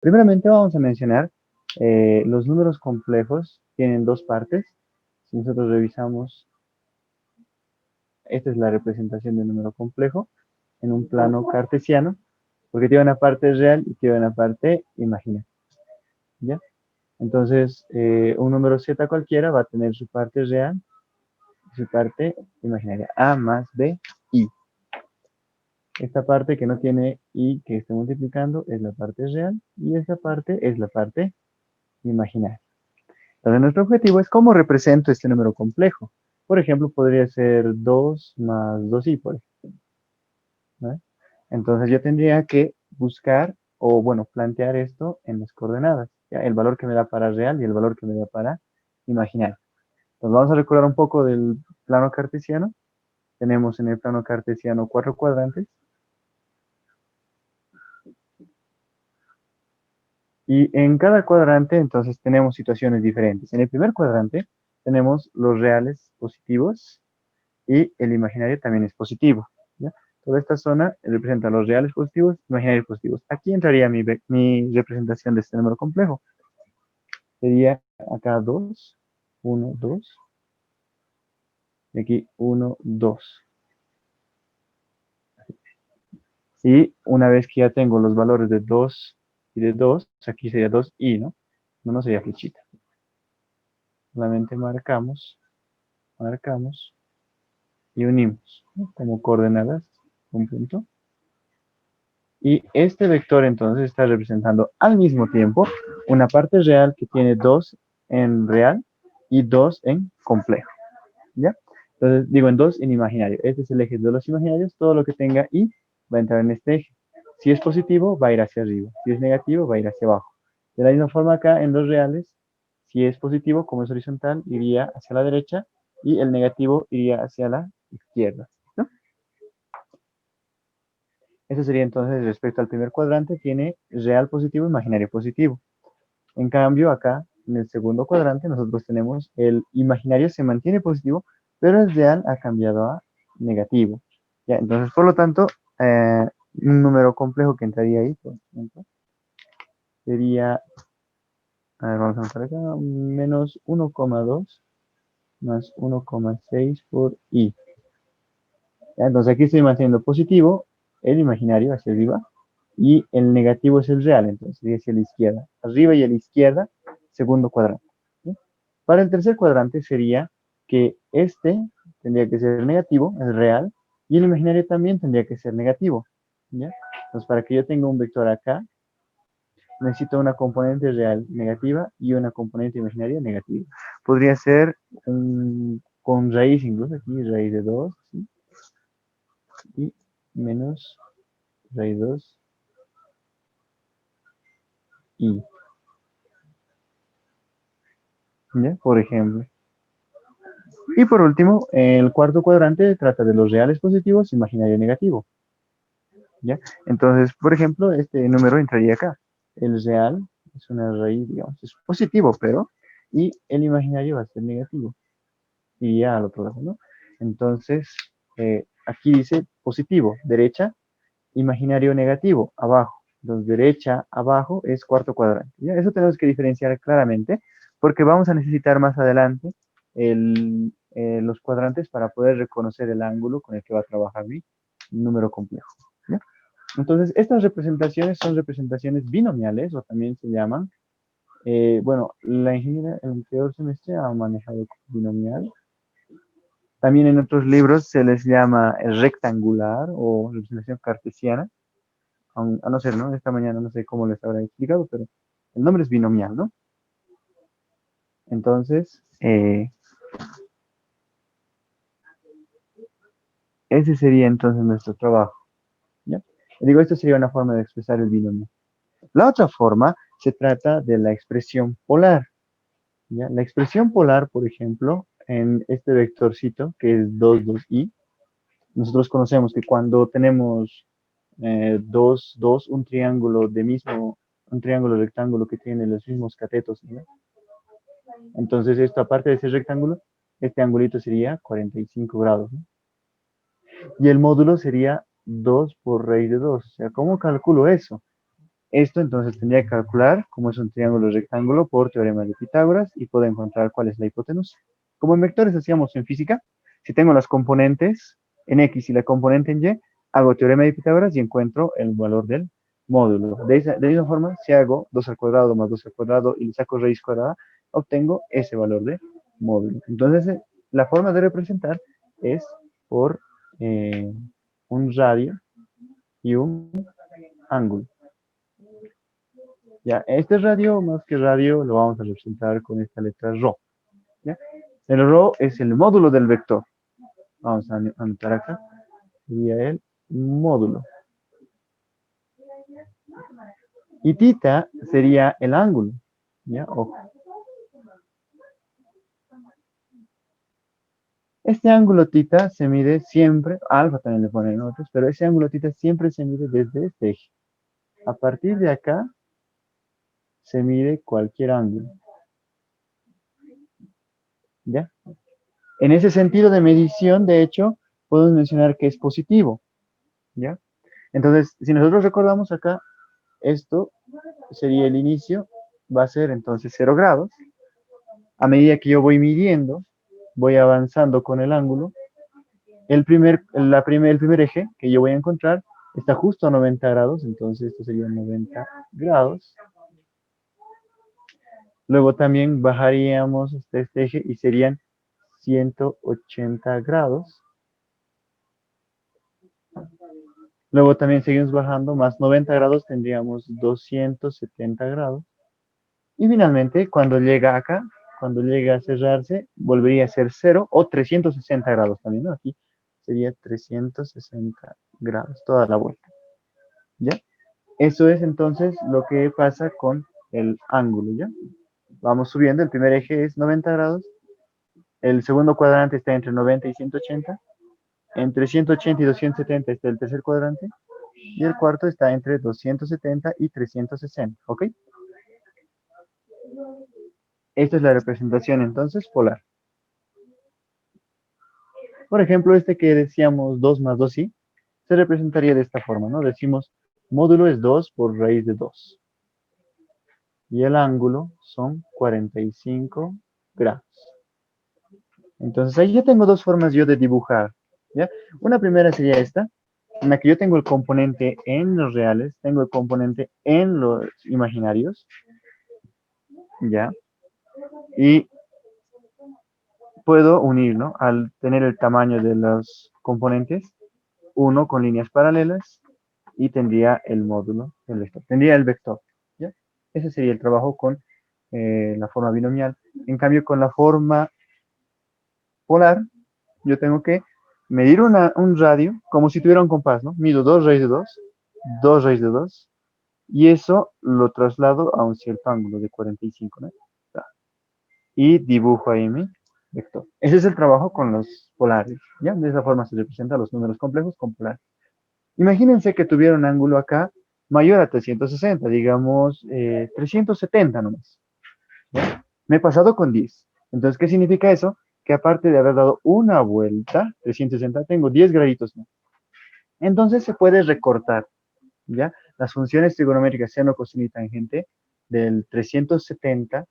Primeramente vamos a mencionar los números complejos tienen dos partes. Si nosotros revisamos, esta es la representación de un número complejo en un plano cartesiano, porque tiene una parte real y tiene una parte imaginaria. ¿Ya? Entonces, un número z cualquiera va a tener su parte real y su parte imaginaria. A más b, i. Esta parte que no tiene i que esté multiplicando es la parte real y esta parte es la parte imaginaria. Entonces, nuestro objetivo es cómo represento este número complejo. Por ejemplo, podría ser 2 más 2i, por ejemplo. ¿Vale? Entonces, yo tendría que buscar o, bueno, plantear esto en las coordenadas. ¿Ya? El valor que me da para real y el valor que me da para imaginario. Entonces, vamos a recordar un poco del plano cartesiano. Tenemos en el plano cartesiano 4 cuadrantes. Y en cada cuadrante, entonces, tenemos situaciones diferentes. En el primer cuadrante tenemos los reales positivos y el imaginario también es positivo. ¿Ya? Toda esta zona representa los reales positivos, imaginarios positivos. Aquí entraría mi representación de este número complejo. Sería acá 2, 1, 2, y aquí 1, 2. Y una vez que ya tengo los valores de 2 y de 2, aquí sería 2i, ¿no? No sería flechita. Solamente marcamos y unimos, ¿no? Como coordenadas, un punto. Y este vector entonces está representando al mismo tiempo una parte real que tiene 2 en real y 2 en complejo. ¿Ya? Entonces digo en 2 en imaginario. Este es el eje de los imaginarios. Todo lo que tenga i va a entrar en este eje. Si es positivo, va a ir hacia arriba. Si es negativo, va a ir hacia abajo. De la misma forma acá en los reales, si es positivo, como es horizontal, iría hacia la derecha y el negativo iría hacia la izquierda. ¿No? Eso sería entonces respecto al primer cuadrante, tiene real positivo, imaginario positivo. En cambio, acá, en el segundo cuadrante, nosotros tenemos el imaginario se mantiene positivo, pero el real ha cambiado a negativo. ¿Ya? Entonces, por lo tanto, un número complejo que entraría ahí, por ejemplo, sería, a ver, vamos a anotar acá, menos 1,2 más 1,6 por i. ¿Ya? Entonces, aquí estoy manteniendo positivo, el imaginario hacia arriba, y el negativo es el real, entonces sería hacia la izquierda. Arriba y a la izquierda, segundo cuadrante. ¿Sí? Para el tercer cuadrante sería que este tendría que ser negativo, es real, y el imaginario también tendría que ser negativo. ¿Ya? Entonces, para que yo tenga un vector acá, necesito una componente real negativa y una componente imaginaria negativa. Podría ser con raíz incluso, aquí raíz de 2, ¿sí? Y menos raíz 2 y, ¿ya? Por ejemplo. Y por último, el cuarto cuadrante trata de los reales positivos, imaginario negativo, ¿ya? Entonces, por ejemplo, este número entraría acá. El real es una raíz, digamos, es positivo, pero, y el imaginario va a ser negativo. Iría al otro lado, ¿no? Entonces, aquí dice positivo, derecha, imaginario negativo, abajo. Entonces, derecha, abajo es cuarto cuadrante. ¿Ya? Eso tenemos que diferenciar claramente porque vamos a necesitar más adelante los cuadrantes para poder reconocer el ángulo con el que va a trabajar mi número complejo. ¿Ya? Entonces, estas representaciones son representaciones binomiales o también se llaman, bueno, la ingeniería en el anterior semestre ha manejado binomial. También en otros libros se les llama rectangular o representación cartesiana a no ser, ¿no? Esta mañana no sé cómo les habrá explicado, pero el nombre es binomial, ¿no? Entonces, ese sería entonces nuestro trabajo, ¿ya? Digo, esto sería una forma de expresar el binomio. La otra forma se trata de la expresión polar, ¿ya? La expresión polar, por ejemplo, en este vectorcito, que es 2, 2i, nosotros conocemos que cuando tenemos 2, 2, un triángulo rectángulo que tiene los mismos catetos, ¿no? Entonces, esto, aparte de ese rectángulo, este angulito sería 45 grados, ¿no? Y el módulo sería 2 por raíz de 2. O sea, ¿cómo calculo eso? Esto entonces tendría que calcular cómo es un triángulo rectángulo por teorema de Pitágoras y puedo encontrar cuál es la hipotenusa. Como en vectores hacíamos en física, si tengo las componentes en X y la componente en Y, hago teorema de Pitágoras y encuentro el valor del módulo. De misma forma, si hago 2 al cuadrado más 2 al cuadrado y le saco raíz cuadrada, obtengo ese valor de módulo. Entonces, la forma de representar es por un radio y un ángulo. Ya, este radio, más que radio, lo vamos a representar con esta letra ρ. ¿Ya? El ρ es el módulo del vector. Vamos a anotar acá. Sería el módulo. Y tita sería el ángulo. ¿Ya? Ojo. Este ángulo tita se mide siempre, alfa también le ponen otros, pero ese ángulo tita siempre se mide desde este eje. A partir de acá se mide cualquier ángulo. ¿Ya? En ese sentido de medición, de hecho, podemos mencionar que es positivo. ¿Ya? Entonces, si nosotros recordamos acá, esto sería el inicio, va a ser entonces 0 grados. A medida que yo voy midiendo, voy avanzando con el ángulo. El primer eje que yo voy a encontrar está justo a 90 grados, entonces esto sería 90 grados. Luego también bajaríamos hasta este eje y serían 180 grados. Luego también seguimos bajando, más 90 grados tendríamos 270 grados. Y finalmente, cuando llega acá, cuando llega a cerrarse, volvería a ser 0 o 360 grados también, ¿no? Aquí sería 360 grados, toda la vuelta. ¿Ya? Eso es entonces lo que pasa con el ángulo, ¿ya? Vamos subiendo, el primer eje es 90 grados, el segundo cuadrante está entre 90 y 180, entre 180 y 270 está el tercer cuadrante, y el cuarto está entre 270 y 360, ¿ok? Esta es la representación entonces polar. Por ejemplo, este que decíamos 2 más 2i, se representaría de esta forma, ¿no? Decimos módulo es 2 por raíz de 2. Y el ángulo son 45 grados. Entonces ahí ya tengo dos formas yo de dibujar, ¿ya? Una primera sería esta, en la que yo tengo el componente en los reales, tengo el componente en los imaginarios, ¿ya? Y puedo unir, ¿no? Al tener el tamaño de los componentes, uno con líneas paralelas y tendría el módulo del vector, tendría el vector, ¿ya? Ese sería el trabajo con la forma binomial. En cambio, con la forma polar, yo tengo que medir un radio como si tuviera un compás, ¿no? Mido 2 raíz de 2, 2 raíz de 2, y eso lo traslado a un cierto ángulo de 45, ¿no? Y dibujo ahí mi vector. Ese es el trabajo con los polares, ¿ya? De esa forma se representan los números complejos con polares. Imagínense que tuviera un ángulo acá mayor a 360, digamos 370 nomás. ¿Ya? Me he pasado con 10. Entonces, ¿qué significa eso? Que aparte de haber dado una vuelta, 360, tengo 10 graditos más. Entonces se puede recortar, ¿ya? Las funciones trigonométricas seno, coseno y tangente del 370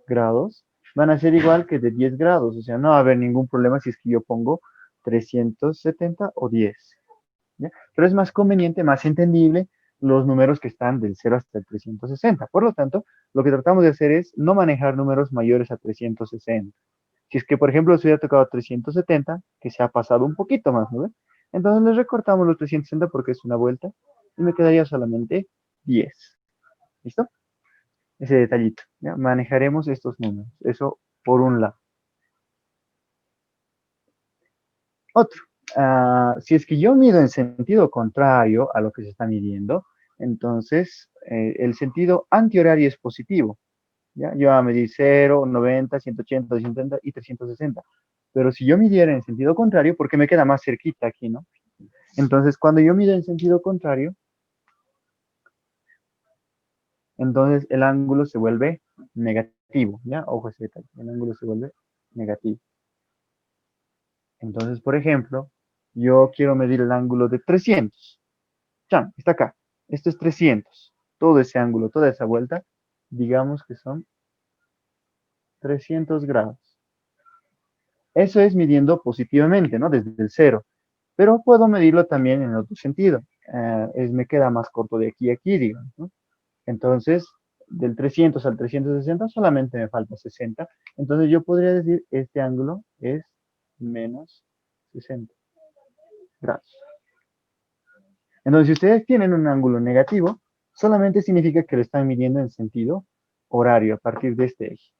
grados van a ser igual que de 10 grados. O sea, no va a haber ningún problema si es que yo pongo 370 o 10. ¿Ya? Pero es más conveniente, más entendible los números que están del 0 hasta el 360. Por lo tanto, lo que tratamos de hacer es no manejar números mayores a 360. Si es que, por ejemplo, se hubiera tocado 370, que se ha pasado un poquito más, ¿no? Entonces le recortamos los 360 porque es una vuelta y me quedaría solamente 10. ¿Listo? Ese detallito. ¿Ya? Manejaremos estos números. Eso por un lado. Otro. Si es que yo mido en sentido contrario a lo que se está midiendo, entonces el sentido antihorario es positivo. ¿Ya? Yo voy a medir 0, 90, 180, 270 y 360. Pero si yo midiera en sentido contrario, porque me queda más cerquita aquí, ¿no? Entonces, cuando yo mido en sentido contrario, entonces el ángulo se vuelve negativo, ¿ya? Ojo ese detalle, el ángulo se vuelve negativo. Entonces, por ejemplo, yo quiero medir el ángulo de 300. ¡Chan! Está acá. Esto es 300. Todo ese ángulo, toda esa vuelta, digamos que son 300 grados. Eso es midiendo positivamente, ¿no? Desde el cero. Pero puedo medirlo también en otro sentido. Me queda más corto de aquí a aquí, digamos, ¿no? Entonces, del 300 al 360 solamente me falta 60. Entonces yo podría decir, este ángulo es menos 60 grados. Entonces, si ustedes tienen un ángulo negativo, solamente significa que lo están midiendo en sentido horario a partir de este eje.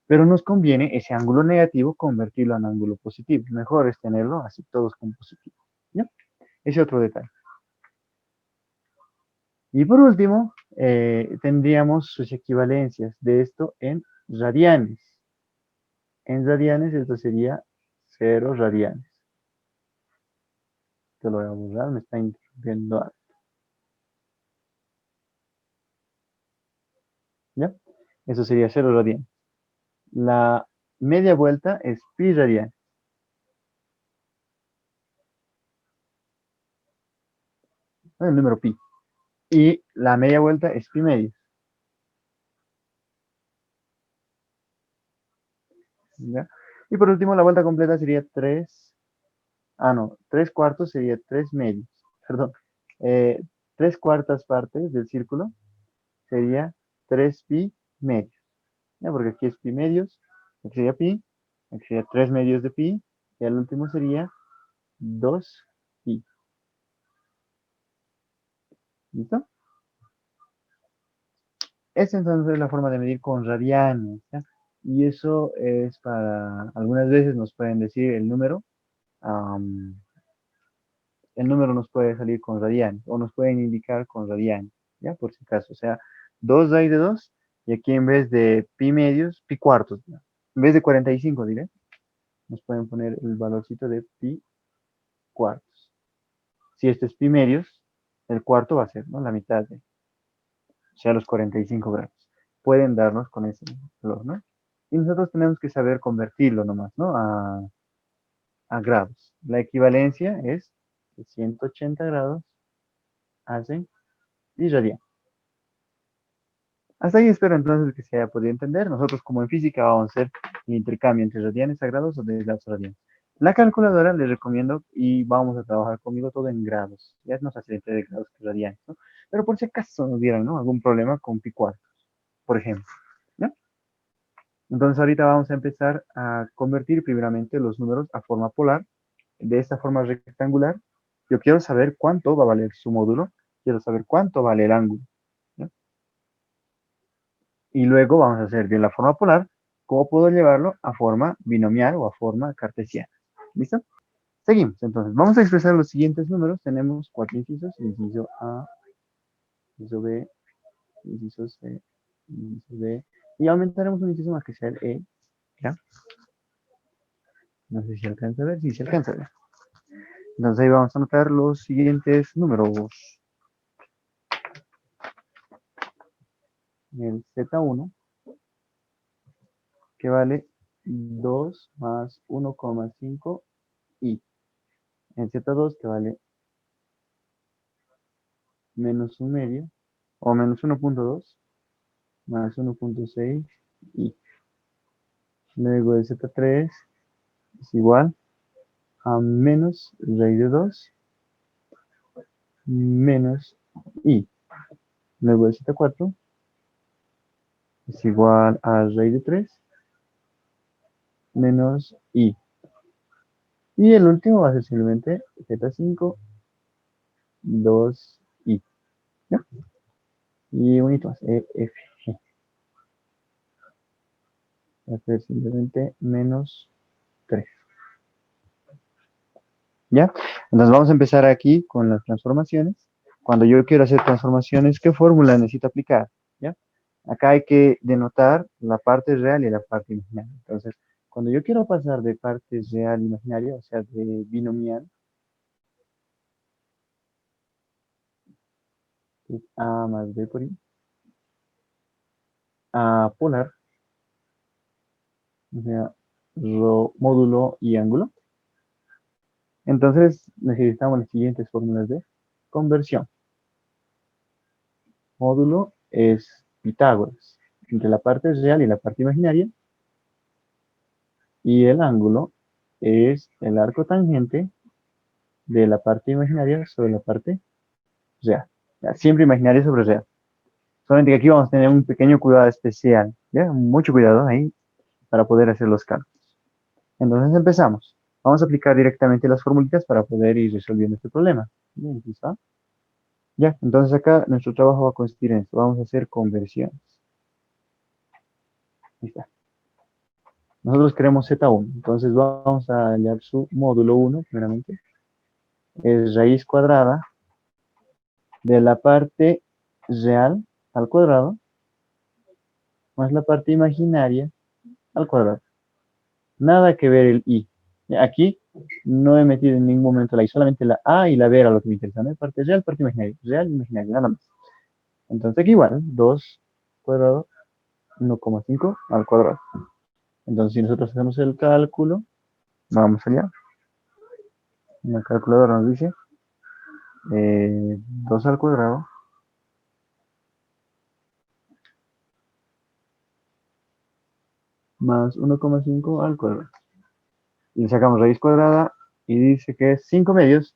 Pero nos conviene ese ángulo negativo convertirlo en ángulo positivo. Mejor es tenerlo así todos con positivo. ¿Ya? Ese otro detalle. Y por último, tendríamos sus equivalencias de esto en radianes. En radianes esto sería 0 radianes. Te lo voy a borrar, me está interrumpiendo algo. ¿Ya? Eso sería 0 radianes. La media vuelta es pi radianes. El número pi. Y la media vuelta es pi medios. ¿Ya? Y por último, la vuelta completa sería 3. Ah, no, 3 cuartos sería 3 medios. Perdón. 3 cuartas partes del círculo sería 3 pi medios. ¿Ya? Porque aquí es pi medios, aquí sería pi, aquí sería 3 medios de pi, y al último sería 2 pi. ¿Listo? Esta entonces es la forma de medir con radianes. ¿Ya? Y eso es para, algunas veces nos pueden decir el número nos puede salir con radianes, o nos pueden indicar con radianes, ¿ya? Por si acaso, o sea, 2 raíz de 2, y aquí en vez de pi medios, pi cuartos, ¿no? En vez de 45, diré, nos pueden poner el valorcito de pi cuartos. Si este es pi medios, el cuarto va a ser, ¿no? La mitad de, o sea, los 45 grados. Pueden darnos con ese valor, ¿no? Y nosotros tenemos que saber convertirlo nomás, ¿no? A grados. La equivalencia es que 180 grados hacen pi radianes. Hasta ahí espero entonces que se haya podido entender. Nosotros, como en física, vamos a hacer el intercambio entre radianes a grados o de grados a radianes. La calculadora les recomiendo y vamos a trabajar conmigo todo en grados. Ya es más fácil de grados que radianes, ¿no? Pero por si acaso nos dieran, ¿no? Algún problema con pi cuartos, por ejemplo, ¿no? Entonces ahorita vamos a empezar a convertir primeramente los números a forma polar. De esta forma rectangular, yo quiero saber cuánto va a valer su módulo, quiero saber cuánto vale el ángulo, ¿no? Y luego vamos a hacer de la forma polar, cómo puedo llevarlo a forma binomial o a forma cartesiana. ¿Listo? Seguimos. Entonces, vamos a expresar los siguientes números. Tenemos 4 incisos: inciso A, inciso B, inciso C, inciso D. Y aumentaremos un inciso más que sea el E. ¿Ya? No sé si alcanza a ver. Sí, se alcanza a ver. Entonces ahí vamos a anotar los siguientes números. El Z1, que vale 2 más 1,5 y el Z2, que vale menos un medio, o menos 1,2 más 1,6 y luego el Z3 es igual a menos raíz de 2 menos i. Luego el Z4 es igual a raíz de 3 menos i. Y el último va a ser simplemente Z5, 2i. ¿Ya? Y un hito más, EF. Va a ser simplemente menos 3. ¿Ya? Entonces vamos a empezar aquí con las transformaciones. Cuando yo quiero hacer transformaciones, ¿qué fórmula necesito aplicar? ¿Ya? Acá hay que denotar la parte real y la parte imaginaria. Entonces, cuando yo quiero pasar de parte real a imaginaria, o sea, de binomial, que es A más B por I, a polar, o sea, módulo y ángulo, entonces necesitamos las siguientes fórmulas de conversión. módulo es Pitágoras, entre la parte real y la parte imaginaria, y el ángulo es el arco tangente de la parte imaginaria sobre la parte real. Ya, siempre imaginaria sobre real. Solamente que aquí vamos a tener un pequeño cuidado especial, ¿ya? Mucho cuidado ahí para poder hacer los cálculos. Entonces empezamos. Vamos a aplicar directamente las formulitas para poder ir resolviendo este problema. Bien, ¿listo? Ya, entonces acá nuestro trabajo va a consistir en esto. Vamos a hacer conversiones. Ahí está. Nosotros queremos Z1. Entonces vamos a hallar su módulo 1, primeramente. Es raíz cuadrada de la parte real al cuadrado más la parte imaginaria al cuadrado. Nada que ver el i. Aquí no he metido en ningún momento la i, solamente la a y la b era lo que me interesa, ¿no? Parte real, imaginaria, nada más. Entonces aquí igual, 2 cuadrado, 1,5 al cuadrado. Entonces si nosotros hacemos el cálculo, vamos allá. En la calculadora nos dice 2 al cuadrado más 1,5 al cuadrado. Y le sacamos raíz cuadrada y dice que es 5 medios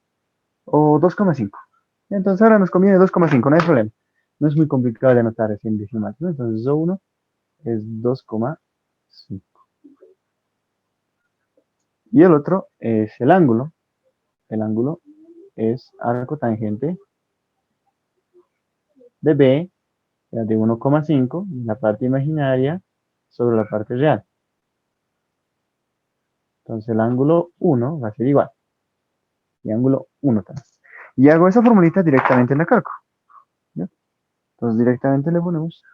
o 2,5. Entonces ahora nos conviene 2,5, no hay problema. No es muy complicado de anotar así en decimal, ¿no? Entonces O1 es 2,5. Y el otro es el ángulo. El ángulo es arco tangente de B, de 1,5, la parte imaginaria sobre la parte real. Entonces el ángulo 1 va a ser igual. Y ángulo 1 también. Y hago esa formulita directamente en la calco. ¿Ya? Entonces directamente le ponemos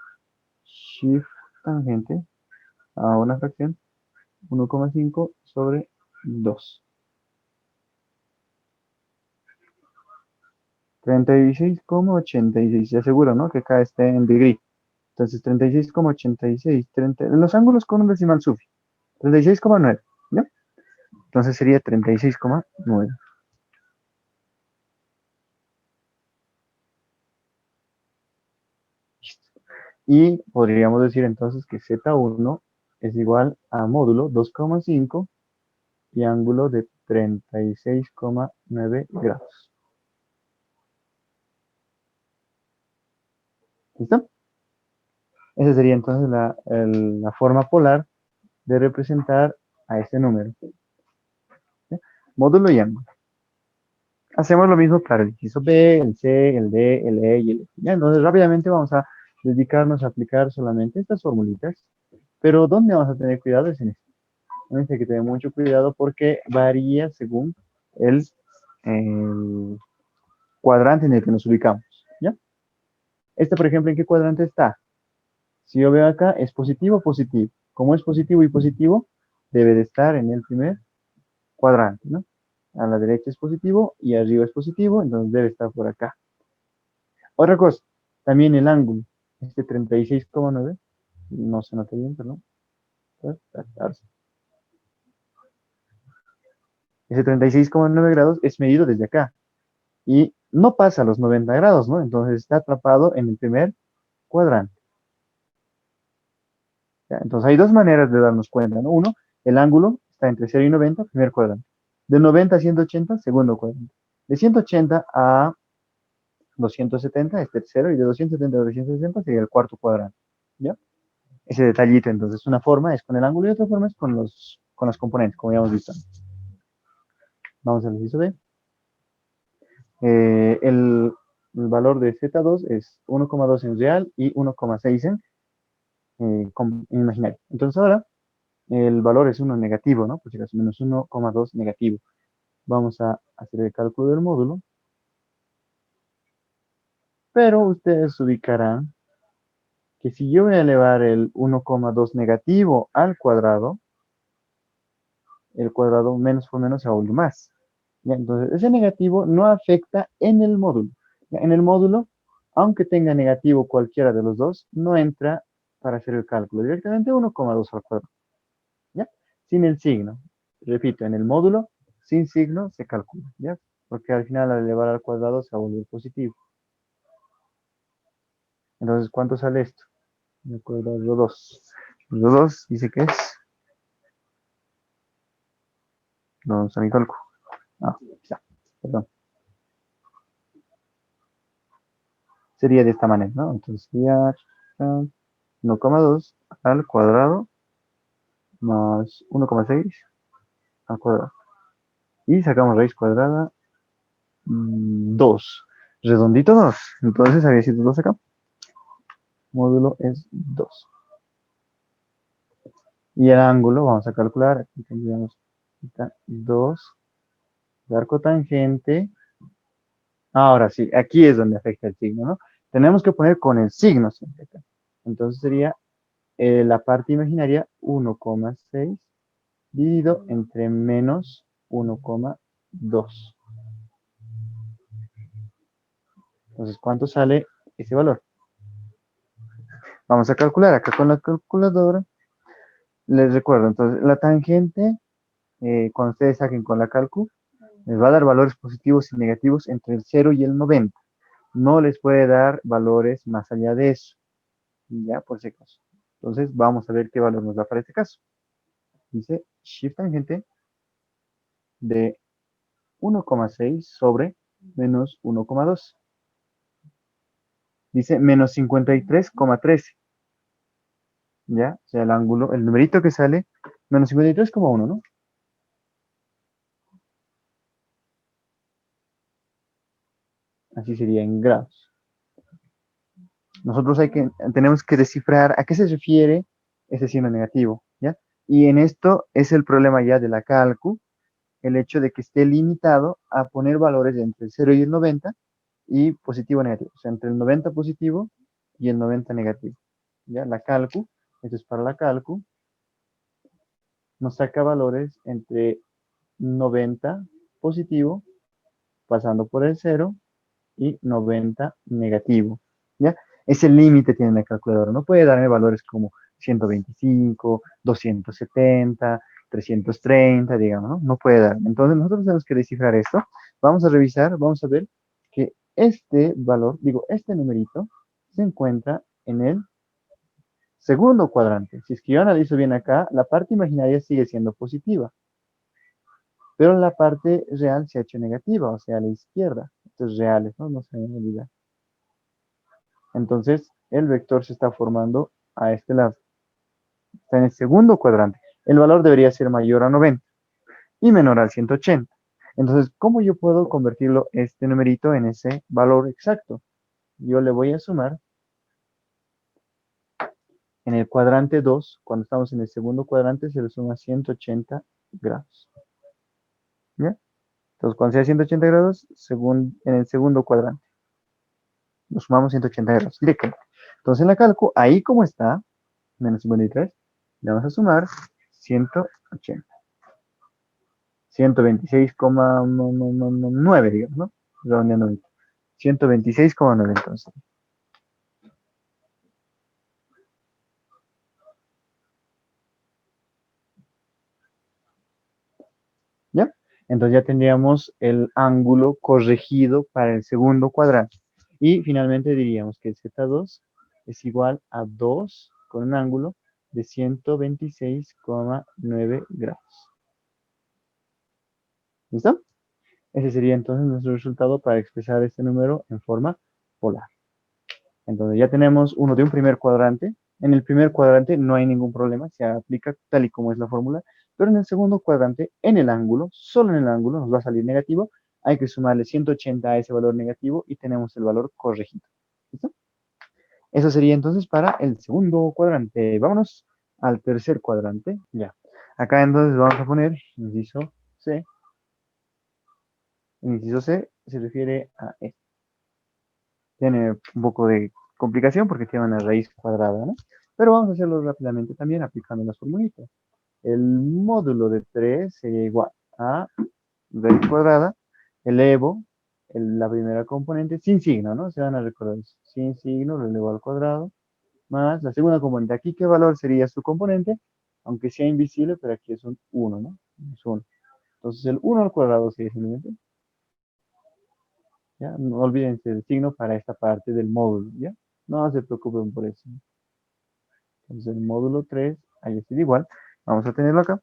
shift tangente a una fracción 1,5 sobre 2. 36,86. Se asegura, ¿no? Que acá esté en degree. Entonces 36,86. En los ángulos con un decimal sufi. 36,9. ¿Ya? Entonces sería 36,9. Y podríamos decir entonces que Z1 es igual a módulo 2,5 y ángulo de 36,9 grados. ¿Listo? Esa sería entonces la forma polar de representar a este número. ¿Sí? Módulo y ángulo. Hacemos lo mismo para el inciso B, el C, el D, el E y el F. ¿Ya? Entonces rápidamente vamos a dedicarnos a aplicar solamente estas formulitas. Pero ¿dónde vamos a tener cuidado? Es en esto. Hay que tener mucho cuidado porque varía según el cuadrante en el que nos ubicamos. ¿Ya? Este, por ejemplo, ¿en qué cuadrante está? Si yo veo acá, es positivo, positivo. Como es positivo y positivo, debe de estar en el primer cuadrante, ¿no? A la derecha es positivo y arriba es positivo, entonces debe estar por acá. Otra cosa, también el ángulo, este 36,9, no se nota bien, perdón. Ese 36,9 grados es medido desde acá y no pasa los 90 grados, ¿no? Entonces está atrapado en el primer cuadrante. ¿Ya? Entonces hay dos maneras de darnos cuenta, ¿no? Uno, el ángulo está entre 0 y 90, primer cuadrante. De 90 a 180, segundo cuadrante. De 180 a 270 es tercero y de 270 a 260 sería el cuarto cuadrante. ¿Ya? Ese detallito, entonces, una forma es con el ángulo y otra forma es con las componentes, como ya hemos visto. Vamos al inciso B. El valor de Z2 es 1,2 en real y 1,6 en imaginario. Entonces ahora el valor es 1 negativo, ¿no? Por si acaso, menos 1,2 negativo. Vamos a hacer el cálculo del módulo. Pero ustedes ubicarán que si yo voy a elevar el 1,2 negativo al cuadrado, el cuadrado menos por menos se va a volver más. ¿Ya? Entonces, ese negativo no afecta en el módulo. ¿Ya? En el módulo, aunque tenga negativo cualquiera de los dos, no entra para hacer el cálculo. Directamente 1,2 al cuadrado. ¿Ya? Sin el signo. Repito, en el módulo, sin signo se calcula. ¿Ya? Porque al final al elevar al cuadrado se va a volver positivo. Entonces, ¿cuánto sale esto? Me acuerdo, lo 2. Lo 2 dice que es. No está mi cálculo. Ah, aquí está. Perdón. Sería de esta manera, ¿no? Entonces sería 1,2 al cuadrado más 1,6 al cuadrado. Y sacamos raíz cuadrada 2. Redondito 2. Entonces había sido 2 acá. Módulo es 2. Y el ángulo, vamos a calcular. Aquí tendríamos 2. El arco tangente. Ahora sí, aquí es donde afecta el signo, ¿no? Tenemos que poner con el signo siempre acá. Entonces sería la parte imaginaria 1,6 dividido entre menos 1,2. Entonces, ¿cuánto sale ese valor? Vamos a calcular acá con la calculadora. Les recuerdo, entonces, la tangente, cuando ustedes saquen con la calcu, les va a dar valores positivos y negativos entre el 0 y el 90. No les puede dar valores más allá de eso. Ya, por si acaso. Entonces, vamos a ver qué valor nos da para este caso. Dice shift tangente de 1,6 sobre menos 1,2. Dice menos 53,13. ¿Ya? O sea, el ángulo, el numerito que sale, menos 53,1, ¿no? Así sería en grados. Nosotros tenemos que descifrar a qué se refiere ese signo negativo, ¿ya? Y en esto es el problema ya de la calcu, el hecho de que esté limitado a poner valores entre el 0 y el 90 y positivo o negativo, o sea, entre el 90 positivo y el 90 negativo, ¿ya? La calcu, esto es para la calcu, nos saca valores entre 90 positivo, pasando por el 0, y 90 negativo, ¿ya? Ese límite tiene la calculadora. No puede darme valores como 125, 270, 330, digamos, ¿no? No puede dar. Entonces nosotros tenemos que descifrar esto. Vamos a revisar, vamos a ver que este valor, digo, este numerito, se encuentra en el segundo cuadrante. Si es que yo analizo bien acá, la parte imaginaria sigue siendo positiva, pero la parte real se ha hecho negativa, o sea, a la izquierda. Estos reales, ¿no? No se me olvida. Entonces, el vector se está formando a este lado. Está en el segundo cuadrante. El valor debería ser mayor a 90 y menor al 180. Entonces, ¿cómo yo puedo convertirlo, este numerito, en ese valor exacto? Yo le voy a sumar en el cuadrante 2, cuando estamos en el segundo cuadrante, se le suma 180 grados. ¿Ya? Entonces, cuando sea 180 grados, en el segundo cuadrante, nos sumamos 180 grados directamente. Entonces, en la calco, ahí como está, menos 53, le vamos a sumar 180. 126,9, digamos, ¿no? Redondeando ahorita. 126,9 entonces. ¿Ya? Entonces ya tendríamos el ángulo corregido para el segundo cuadrante. Y finalmente diríamos que el Z2 es igual a 2 con un ángulo de 126,9 grados. ¿Listo? Ese sería entonces nuestro resultado para expresar este número en forma polar. Entonces ya tenemos uno de un primer cuadrante. En el primer cuadrante no hay ningún problema, se aplica tal y como es la fórmula, pero en el segundo cuadrante, en el ángulo, solo en el ángulo nos va a salir negativo. Hay que sumarle 180 a ese valor negativo y tenemos el valor corregido. ¿Listo? Eso sería entonces para el segundo cuadrante. Vámonos al tercer cuadrante. Ya. Acá entonces vamos a poner inciso C. El inciso C se refiere a esto. Tiene un poco de complicación porque tiene una raíz cuadrada, ¿no? Pero vamos a hacerlo rápidamente también aplicando las formulitas. El módulo de 3 sería igual a raíz cuadrada, elevo la primera componente sin signo, ¿no? Se van a recordar eso. Sin signo, lo elevo al cuadrado, más la segunda componente. Aquí, ¿qué valor sería su componente? Aunque sea invisible, pero aquí es un 1, ¿no? Es 1. Entonces, el 1 al cuadrado sería simplemente, ¿ya? No olvídense del signo para esta parte del módulo, ¿ya? No se preocupen por eso. Entonces el módulo 3 ahí está igual. Vamos a tenerlo acá.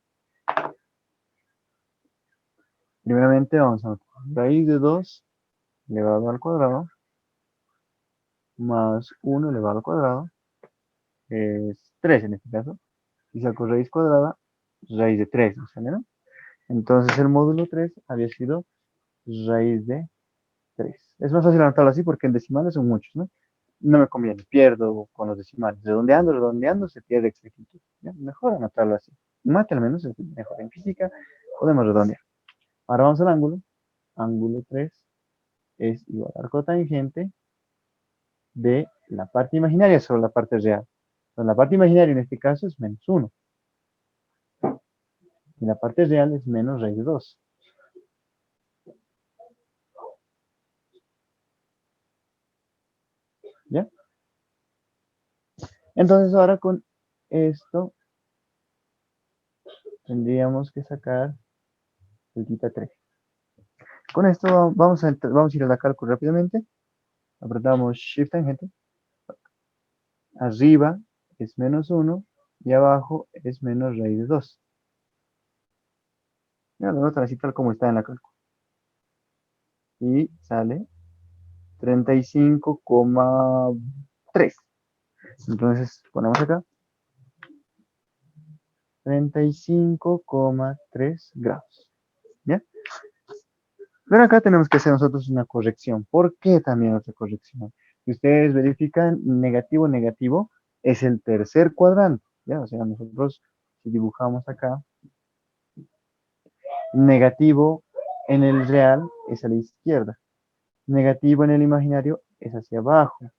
Primeramente vamos a raíz de 2 elevado al cuadrado más 1 elevado al cuadrado es 3 en este caso. Y saco raíz cuadrada, raíz de 3, ¿no sale, no? Entonces el módulo 3 había sido raíz de 3. Es más fácil anotarlo así porque en decimales son muchos, ¿no? No me conviene, pierdo con los decimales. Redondeando, redondeando, se pierde exactitud. ¿Ya? Mejor anotarlo así. Mate al menos es mejor. En física podemos redondear. Ahora vamos al ángulo. Ángulo 3 es igual al arco tangente de la parte imaginaria sobre la parte real. Entonces, la parte imaginaria en este caso es menos 1. Y la parte real es menos raíz de 2. ¿Ya? Entonces ahora con esto tendríamos que sacar el quita 3. Con esto vamos a ir a la cálculo rápidamente. Apretamos Shift tangente. Arriba es menos 1 y abajo es menos raíz de 2. Ya lo notan así tal como está en la cálculo. Y sale 35,3. Entonces ponemos acá 35,3 grados. ¿Ya? Pero acá tenemos que hacer nosotros una corrección. ¿Por qué también otra corrección? Si ustedes verifican negativo, negativo, es el tercer cuadrante. ¿Ya? O sea, nosotros si dibujamos acá, negativo en el real es a la izquierda. Negativo en el imaginario es hacia abajo.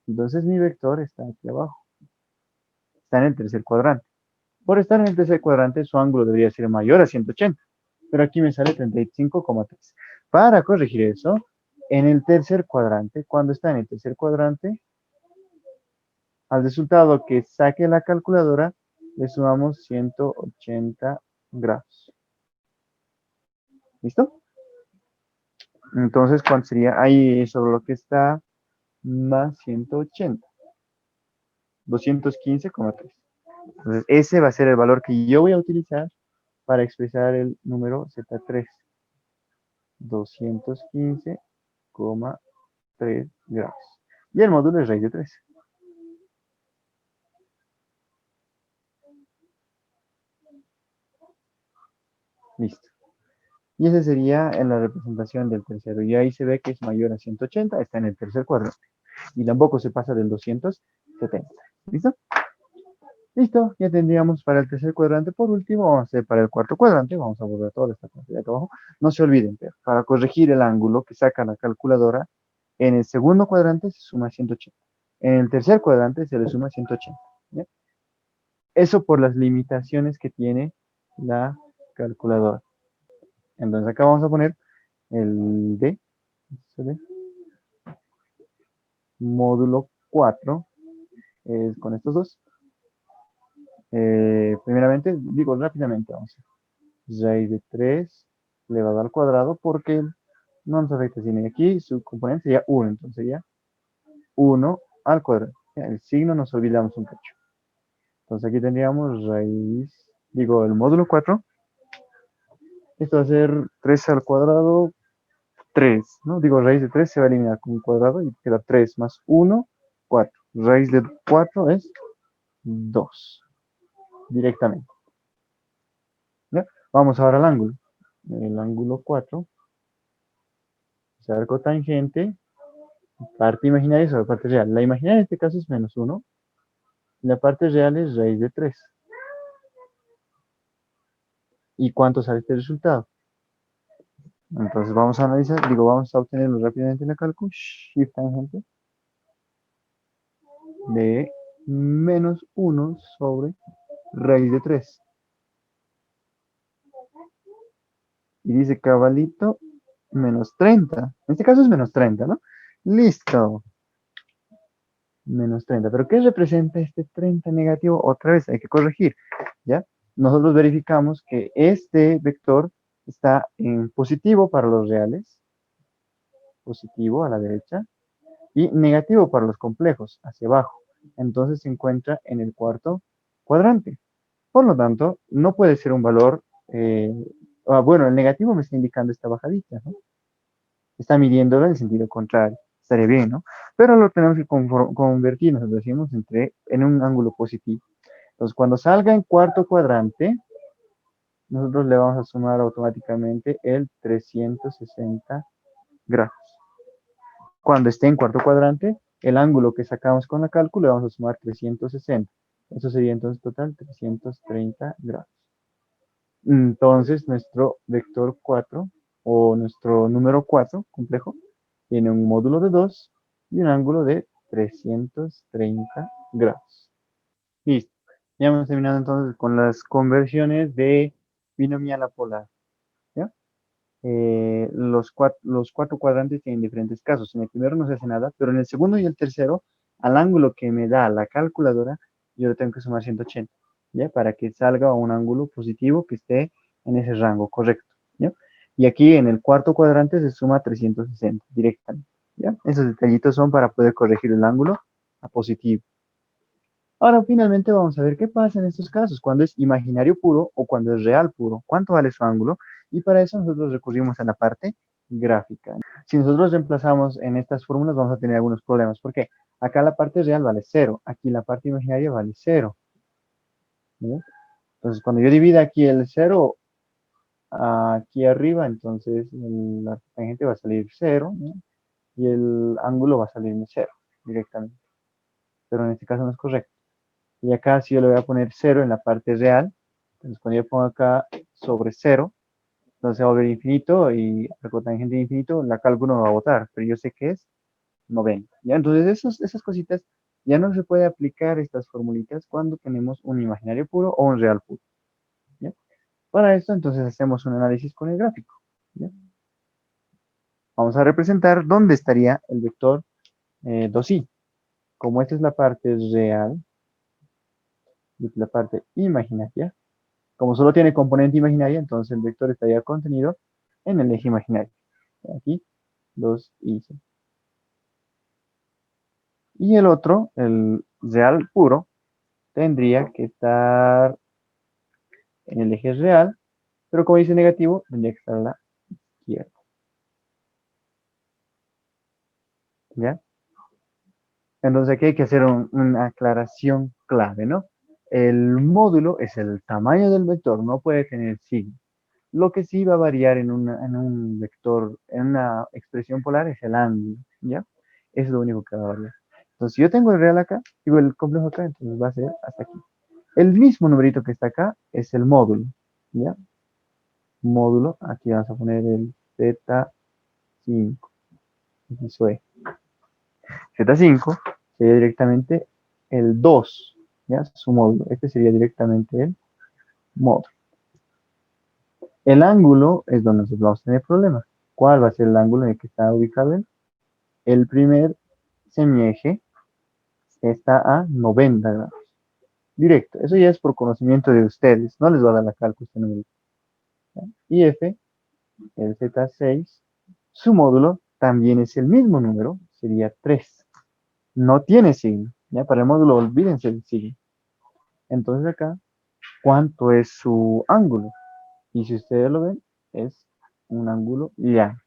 Entonces mi vector está aquí abajo. Está en el tercer cuadrante. Por estar en el tercer cuadrante, su ángulo debería ser mayor a 180. Pero aquí me sale 35,3. Para corregir eso, en el tercer cuadrante, cuando está en el tercer cuadrante, al resultado que saque la calculadora, le sumamos 180 grados. ¿Listo? Entonces, ¿cuánto sería? Ahí sobre lo que está más 180. 215,3. Entonces, ese va a ser el valor que yo voy a utilizar para expresar el número Z3. 215,3 grados. Y el módulo es raíz de 3. Listo. Y ese sería en la representación del tercero. Y ahí se ve que es mayor a 180, está en el tercer cuadrante. Y tampoco se pasa del 270. ¿Listo? Listo, ya tendríamos para el tercer cuadrante. Por último, vamos a hacer para el cuarto cuadrante. Vamos a borrar toda esta parte de acá abajo. No se olviden, pero para corregir el ángulo que saca la calculadora, en el segundo cuadrante se suma 180. En el tercer cuadrante se le suma 180. ¿Ya? Eso por las limitaciones que tiene la calculadora. Entonces acá vamos a poner el D, módulo 4, con estos dos. Primeramente, digo rápidamente, vamos a hacer raíz de 3 elevado al cuadrado, porque no nos afecta si aquí su componente sería 1, entonces sería 1 al cuadrado. Ya, el signo nos olvidamos un cacho. Entonces aquí tendríamos raíz, digo, el módulo 4. Esto va a ser 3 al cuadrado, 3, ¿no? Digo, raíz de 3 se va a eliminar con un cuadrado y queda 3 más 1, 4. Raíz de 4 es 2, directamente. ¿Ya? Vamos ahora al ángulo. El ángulo 4, es arco tangente, parte imaginaria sobre parte real. La imaginaria en este caso es menos 1, y la parte real es raíz de 3. ¿Y cuánto sale este resultado? Entonces vamos a analizar, digo, vamos a obtenerlo rápidamente en el cálculo. Shift tangente de menos 1 sobre raíz de 3. Y dice cabalito menos 30. En este caso es menos 30, ¿no? Listo. Menos 30. ¿Pero qué representa este 30 negativo? Otra vez hay que corregir, ¿ya? Nosotros verificamos que este vector está en positivo para los reales, positivo a la derecha, y negativo para los complejos, hacia abajo. Entonces se encuentra en el cuarto cuadrante. Por lo tanto, no puede ser un valor, bueno, el negativo me está indicando esta bajadita, ¿no? Está midiéndolo en sentido contrario. Estaría bien, ¿no? Pero lo tenemos que convertir, nosotros decimos, en un ángulo positivo. Entonces, cuando salga en cuarto cuadrante, nosotros le vamos a sumar automáticamente el 360 grados. Cuando esté en cuarto cuadrante, el ángulo que sacamos con la cálculo le vamos a sumar 360. Eso sería entonces total 330 grados. Entonces, nuestro vector 4 o nuestro número 4 complejo tiene un módulo de 2 y un ángulo de 330 grados. Listo. Ya hemos terminado entonces con las conversiones de binomial a polar. ¿Ya? Los cuatro cuadrantes tienen diferentes casos. En el primero no se hace nada, pero en el segundo y el tercero, al ángulo que me da la calculadora, yo le tengo que sumar 180, ¿ya? Para que salga un ángulo positivo que esté en ese rango correcto, ¿ya? Y aquí en el cuarto cuadrante se suma 360 directamente, ¿ya? Esos detallitos son para poder corregir el ángulo a positivo. Ahora, finalmente, vamos a ver qué pasa en estos casos, cuando es imaginario puro o cuando es real puro, cuánto vale su ángulo, y para eso nosotros recurrimos a la parte gráfica. Si nosotros reemplazamos en estas fórmulas, vamos a tener algunos problemas. ¿Por qué? Acá la parte real vale 0, aquí la parte imaginaria vale 0. ¿Sí? Entonces, cuando yo divido aquí el 0 aquí arriba, entonces la tangente va a salir 0, ¿no? Y el ángulo va a salir 0 directamente. Pero en este caso no es correcto. Y acá si yo le voy a poner 0 en la parte real, entonces cuando yo pongo acá sobre 0, entonces va a volver infinito y la cotangente de infinito, la cálculo no va a botar, pero yo sé que es 90. ¿Ya? Entonces esas cositas ya no se puede aplicar estas formulitas cuando tenemos un imaginario puro o un real puro. ¿Ya? Para esto entonces hacemos un análisis con el gráfico. ¿Ya? Vamos a representar dónde estaría el vector 2i. Como esta es la parte real y la parte imaginaria, como solo tiene componente imaginaria, entonces el vector estaría contenido en el eje imaginario. Aquí, 2i. Y el otro, el real puro, tendría que estar en el eje real, pero como dice negativo, tendría que estar a la izquierda. ¿Ya? Entonces aquí hay que hacer una aclaración clave, ¿no? El módulo es el tamaño del vector, no puede tener signo. Lo que sí va a variar en un vector, en una expresión polar, es el ángulo, ¿ya? Eso es lo único que va a variar. Entonces, si yo tengo el real acá, digo el complejo acá, entonces va a ser hasta aquí. El mismo numerito que está acá es el módulo, ¿ya? Módulo, aquí vamos a poner el Z5, eso es. Z5 sería directamente el 2, ¿ya? Su módulo. Este sería directamente el módulo. El ángulo es donde nosotros vamos a tener problemas. ¿Cuál va a ser el ángulo en el que está ubicado él? El primer semieje está a 90 grados. Directo. Eso ya es por conocimiento de ustedes. No les va a dar la cálculo este número. Y F, el Z6, su módulo también es el mismo número, sería 3. No tiene signo. Ya para el módulo, olvídense del signo. Entonces acá, ¿cuánto es su ángulo? Y si ustedes lo ven, es un ángulo llano.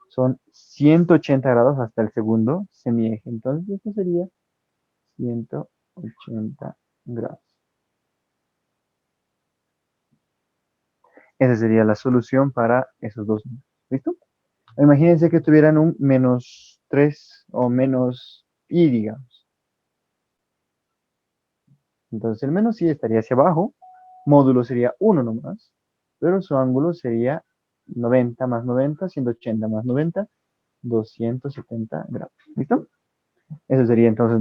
Son 180 grados hasta el segundo semieje. Entonces esto sería 180 grados. Esa sería la solución para esos dos números. ¿Listo? Imagínense que tuvieran un menos 3 o menos i, digamos. Entonces el menos i estaría hacia abajo, módulo sería 1 nomás, pero su ángulo sería 90 más 90, 180 más 90, 270 grados. ¿Listo? Eso sería entonces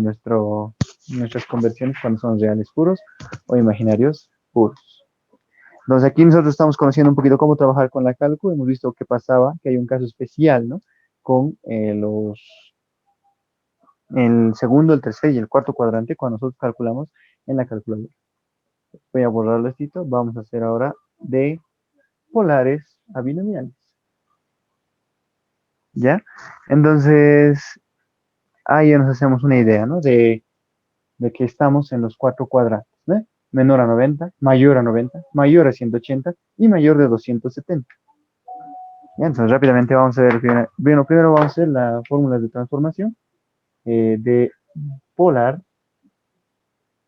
nuestras conversiones cuando son reales puros o imaginarios puros. Entonces aquí nosotros estamos conociendo un poquito cómo trabajar con la cálculo. Hemos visto qué pasaba, que hay un caso especial, ¿no? Con el segundo, el tercer y el cuarto cuadrante cuando nosotros calculamos en la calculadora. Voy a borrarlo esto. Vamos a hacer ahora de polares a binomiales. ¿Ya? Entonces, ahí ya nos hacemos una idea, ¿no? De que estamos en los cuatro cuadrantes, ¿no? Menor a 90, mayor a 180 y mayor de 270. Ya, entonces rápidamente vamos a ver, bueno, primero vamos a hacer las fórmulas de transformación de polar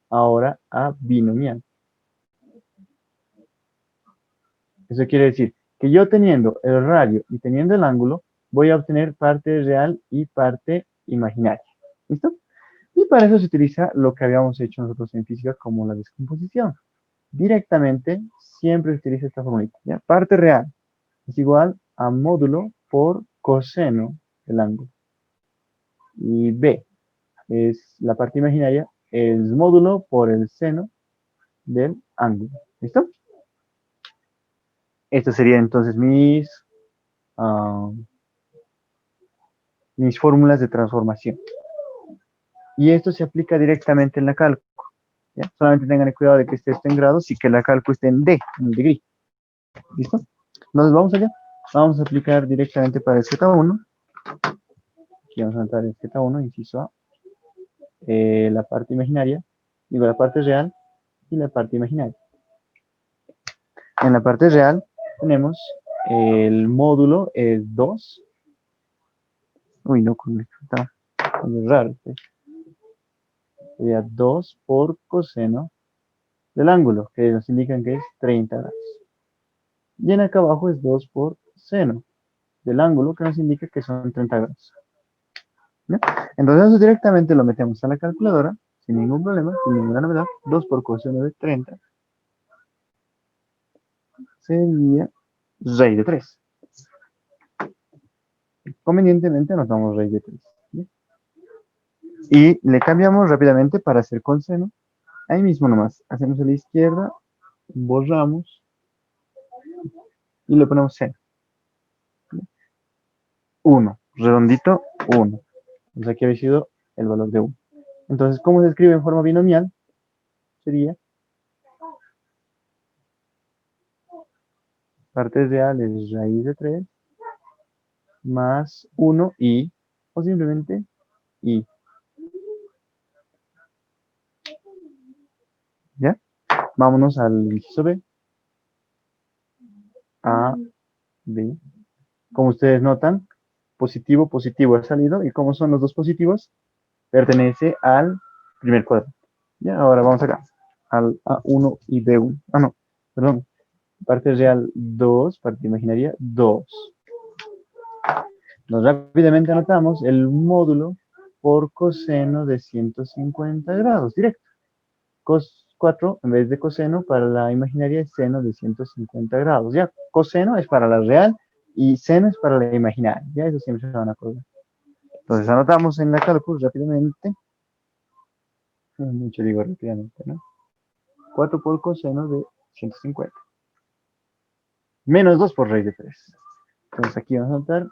ahora a binomial. Eso quiere decir que yo teniendo el radio y teniendo el ángulo, voy a obtener parte real y parte imaginaria. ¿Listo? Y para eso se utiliza lo que habíamos hecho nosotros en física como la descomposición. Directamente siempre se utiliza esta formulita. ¿Ya? Parte real es igual a módulo por coseno del ángulo. Y B es la parte imaginaria, es módulo por el seno del ángulo. ¿Listo? Estas serían entonces ah, mis fórmulas de transformación. Y esto se aplica directamente en la cálculo. ¿Ya? Solamente tengan cuidado de que esté en grados y que la cálculo esté en D, en degree. ¿Listo? Entonces vamos allá. Vamos a aplicar directamente para el Z1. Aquí vamos a anotar el Z1, inciso A. La parte imaginaria, digo la parte real y la parte imaginaria. En la parte real tenemos el módulo es 2. Uy, no, está raro. Sería 2 por coseno del ángulo, que nos indican que es 30 grados. Y en acá abajo es 2 por seno del ángulo, que nos indica que son 30 grados. ¿Ya? Entonces eso directamente lo metemos a la calculadora, sin ningún problema, sin ninguna novedad. 2 por coseno de 30 sería raíz de 3. Convenientemente anotamos raíz de 3. ¿Sí? Y le cambiamos rápidamente para hacer con seno. Ahí mismo nomás, hacemos a la izquierda, borramos y le ponemos seno. 1, redondito, 1. Entonces aquí había sido el valor de 1. Entonces, ¿cómo se escribe en forma binomial? Sería parte real es raíz de 3 más 1 y, o simplemente y. ¿Ya? Vámonos al inciso B. A, B. Como ustedes notan, positivo, positivo ha salido. ¿Y cómo son los dos positivos? Pertenece al primer cuadro. Ya, ahora vamos acá. Al A1 y B1. Ah, no, perdón. Parte real 2, parte imaginaria 2. Nos rápidamente anotamos el módulo por coseno de 150 grados, directo. Cos 4 en vez de coseno para la imaginaria es seno de 150 grados. Ya, coseno es para la real y seno es para la imaginaria. Ya, eso siempre se van a acordar. Entonces anotamos en la cálculo rápidamente. Mucho digo rápidamente, ¿no? 4 por coseno de 150. Menos 2 por raíz de 3. Entonces aquí vamos a anotar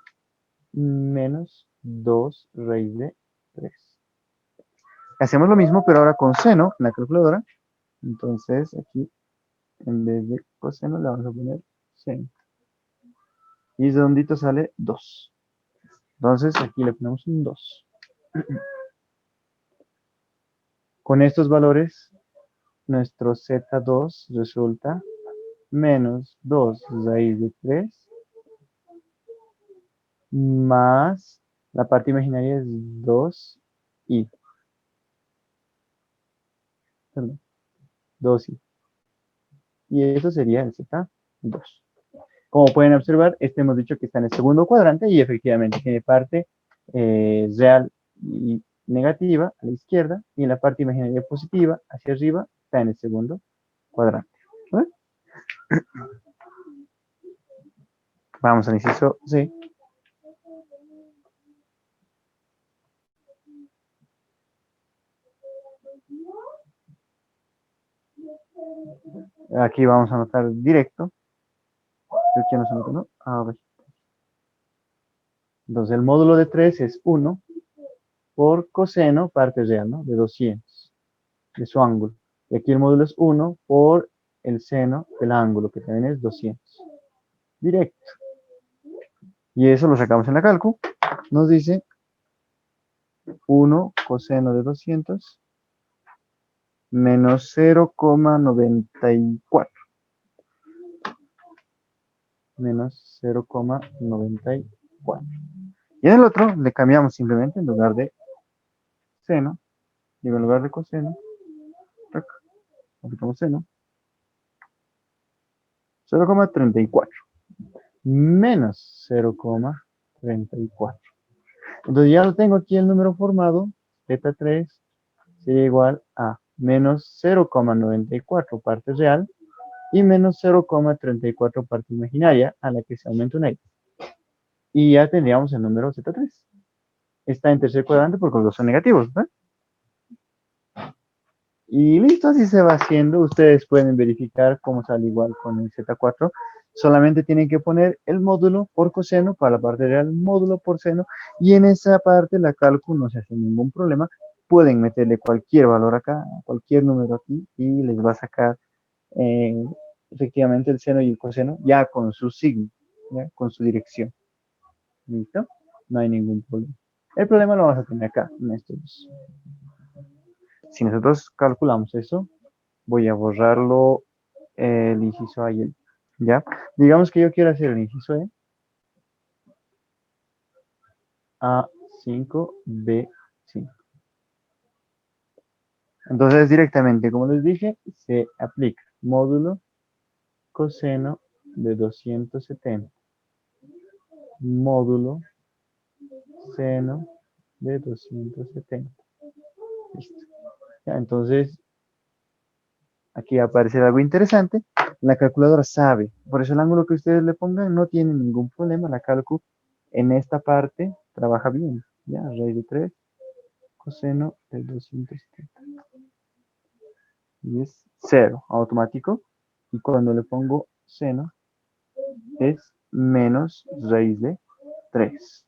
menos 2 raíz de 3. Hacemos lo mismo, pero ahora con seno en la calculadora. Entonces aquí, en vez de coseno, le vamos a poner seno. Y redondito sale 2. Entonces aquí le ponemos un 2. Con estos valores, nuestro Z2 resulta menos 2 raíz de 3 más la parte imaginaria es 2i. Perdón, 2i. Y eso sería el Z2. Como pueden observar, hemos dicho que está en el segundo cuadrante y efectivamente tiene parte real y negativa a la izquierda y la parte imaginaria positiva hacia arriba está en el segundo cuadrante. ¿Vale? Vamos al inciso C. Aquí vamos a anotar directo. Creo que ya no se anotó, ¿no? A ver. Entonces el módulo de 3 es 1 por coseno, parte real, ¿no? De 200, de su ángulo. Y aquí el módulo es 1 por el seno del ángulo, que también es 200. Directo. Y eso lo sacamos en la calcu. Nos dice 1 coseno de 200 menos 0,94. Menos 0,94. Y en el otro le cambiamos simplemente en lugar de seno, digo en lugar de coseno, aplicamos seno, 0,34 menos 0,34. Entonces ya lo tengo aquí el número formado, z3 sería igual a menos 0,94 parte real y menos 0,34 parte imaginaria a la que se aumenta una x. Y ya tendríamos el número z3. Está en tercer cuadrante porque los dos son negativos, ¿verdad? Y listo, así se va haciendo. Ustedes pueden verificar cómo sale igual con el Z4. Solamente tienen que poner el módulo por coseno para la parte real, módulo por seno. Y en esa parte la cálculo no se hace ningún problema. Pueden meterle cualquier valor acá, cualquier número aquí y les va a sacar eh, efectivamente el seno y el coseno ya con su signo, ¿ya? Con su dirección. ¿Listo? No hay ningún problema. El problema lo vamos a tener acá, en estos. Si nosotros calculamos eso, voy a borrarlo el inciso A y el B, ¿ya? Digamos que yo quiero hacer el inciso E, A5, B5. Entonces, directamente, como les dije, se aplica módulo coseno de 270, módulo seno de 270. Listo. ¿Ya? Entonces, aquí va a aparecer algo interesante. La calculadora sabe, por eso el ángulo que ustedes le pongan no tiene ningún problema. La cálculo en esta parte trabaja bien. Ya, raíz de 3, coseno de 270. Y es 0 automático. Y cuando le pongo seno, es menos raíz de 3.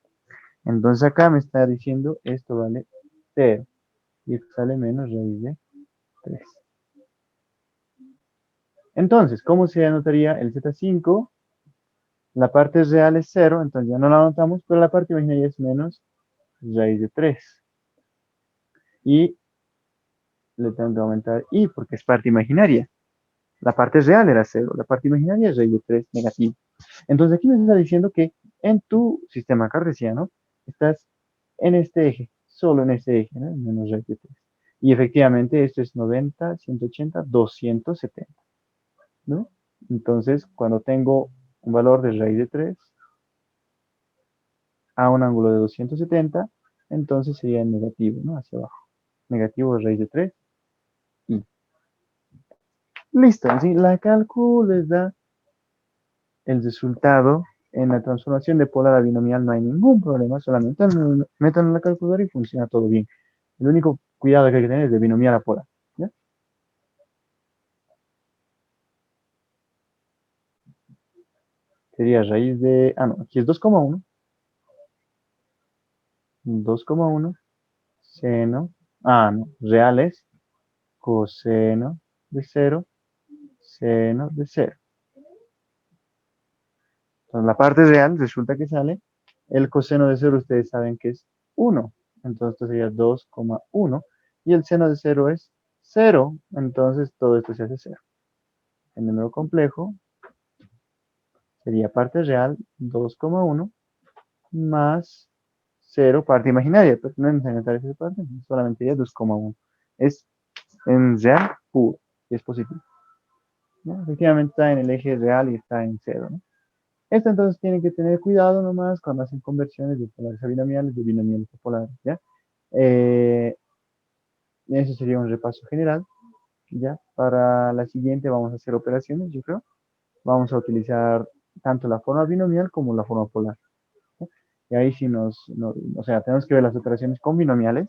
Entonces acá me está diciendo esto vale 0. Y esto sale menos raíz de 3. Entonces, ¿cómo se anotaría el Z5? La parte real es 0, entonces ya no la anotamos, pero la parte imaginaria es menos raíz de 3. Y le tengo que aumentar i porque es parte imaginaria. La parte real era 0, la parte imaginaria es raíz de 3 negativo. Entonces aquí me está diciendo que en tu sistema cartesiano estás en este eje, solo en este eje, ¿no? Menos raíz de 3. Y efectivamente esto es 90, 180, 270, ¿no? Entonces cuando tengo un valor de raíz de 3 a un ángulo de 270, entonces sería negativo, ¿no? Hacia abajo. Negativo de raíz de 3 y listo. Así la cálculo les da el resultado en la transformación de polar a binomial. No hay ningún problema, solamente metan en la calculadora y funciona todo bien. El único cuidado que hay que tener es de binomial a polar, ¿ya? Sería raíz de, no, aquí es 2,1, 2,1, seno, no, reales, coseno de 0, seno de 0. Entonces, la parte real resulta que sale, el coseno de 0 ustedes saben que es 1, entonces esto sería 2,1, y el seno de 0 es 0, entonces todo esto se hace 0. El número complejo sería parte real 2,1 más 0 parte imaginaria, pero no es necesario esa parte, solamente sería 2,1. Es en real puro, y es positivo, ¿no? Efectivamente está en el eje real y está en 0, ¿no? Esto entonces tienen que tener cuidado nomás cuando hacen conversiones de polares a binomiales, de binomiales a polares, ¿ya? Eh, Eso sería un repaso general, ¿ya? Para la siguiente vamos a hacer operaciones, yo creo. Vamos a utilizar tanto la forma binomial como la forma polar, ¿ya? Y ahí sí o sea, tenemos que ver las operaciones con binomiales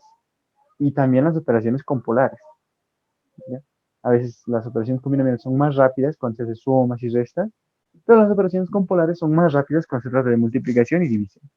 y también las operaciones con polares, ¿ya? A veces las operaciones con binomiales son más rápidas cuando se hace sumas y restas, pero las operaciones con polares son más rápidas cuando se trata de multiplicación y división.